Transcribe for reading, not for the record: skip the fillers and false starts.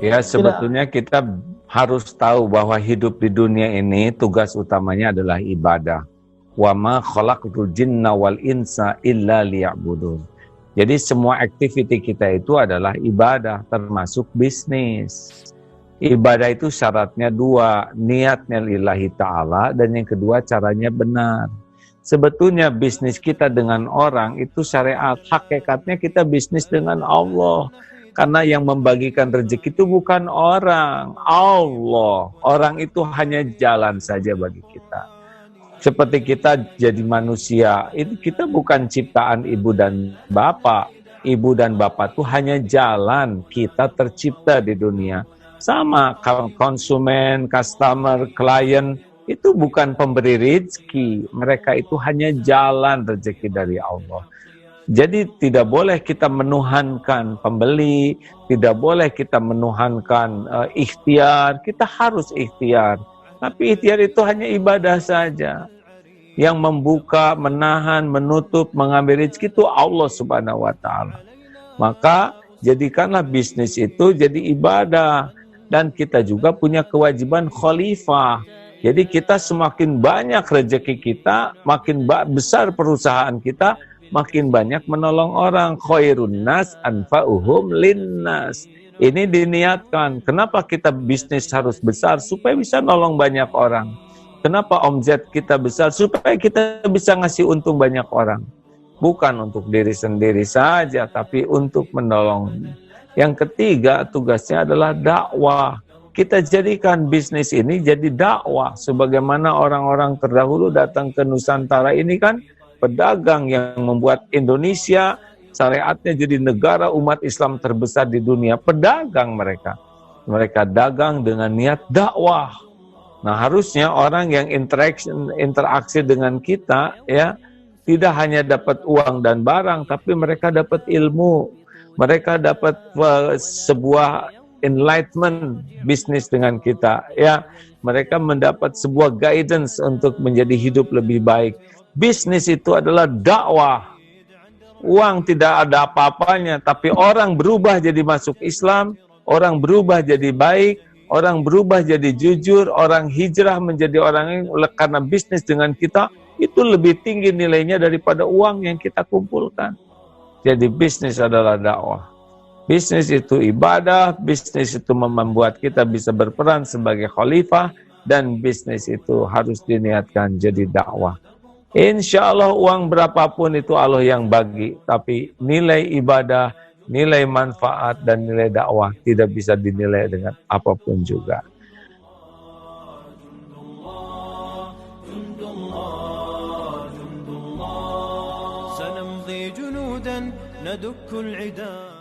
Ya, sebetulnya kita harus tahu bahwa hidup di dunia ini tugas utamanya adalah ibadah. Wa ma khalaqtul jinna wal insa illa liya'budun. Jadi semua aktiviti kita itu adalah ibadah, termasuk bisnis. Ibadah itu syaratnya dua, niatnya lillahi ta'ala, dan yang kedua caranya benar. Sebetulnya bisnis kita dengan orang itu syariat, hakikatnya kita bisnis dengan Allah. Karena yang membagikan rezeki itu bukan orang, Allah. Orang itu hanya jalan saja bagi kita. Seperti kita jadi manusia, itu kita bukan ciptaan ibu dan bapak. Ibu dan bapak itu hanya jalan kita tercipta di dunia. Sama konsumen, customer, klien, itu bukan pemberi rezeki. Mereka itu hanya jalan rezeki dari Allah. Jadi tidak boleh kita menuhankan pembeli, tidak boleh kita menuhankan ikhtiar, kita harus ikhtiar. Tapi ikhtiar itu hanya ibadah saja. Yang membuka, menahan, menutup, mengambil rezeki itu Allah Subhanahu wa Ta'ala. Maka jadikanlah bisnis itu jadi ibadah. Dan kita juga punya kewajiban khalifah. Jadi kita semakin banyak rezeki kita, makin besar perusahaan kita, makin banyak menolong orang. Khairun nas anfa'uhum linnas. Ini diniatkan. Kenapa kita bisnis harus besar? Supaya bisa nolong banyak orang. Kenapa omzet kita besar? Supaya kita bisa ngasih untung banyak orang. Bukan untuk diri sendiri saja, tapi untuk menolong. Yang ketiga, tugasnya adalah dakwah. Kita jadikan bisnis ini jadi dakwah. Sebagaimana orang-orang terdahulu datang ke Nusantara ini kan, pedagang yang membuat Indonesia syariatnya jadi negara umat Islam terbesar di dunia. Pedagang mereka. Mereka dagang dengan niat dakwah. Nah, harusnya orang yang interaksi dengan kita ya tidak hanya dapat uang dan barang, tapi mereka dapat ilmu. Mereka dapat sebuah enlightenment bisnis dengan kita ya. Mereka mendapat sebuah guidance untuk menjadi hidup lebih baik. Bisnis itu adalah dakwah. Uang tidak ada apa-apanya, tapi orang berubah jadi masuk Islam, orang berubah jadi baik, orang berubah jadi jujur, orang hijrah menjadi orang yang karena bisnis dengan kita, itu lebih tinggi nilainya daripada uang yang kita kumpulkan. Jadi bisnis adalah dakwah. Bisnis itu ibadah, bisnis itu membuat kita bisa berperan sebagai khalifah, dan bisnis itu harus diniatkan jadi dakwah. Insya Allah uang berapapun itu Allah yang bagi, tapi nilai ibadah, nilai manfaat, dan nilai dakwah tidak bisa dinilai dengan apapun juga. سنمضي جنودا ندك العدا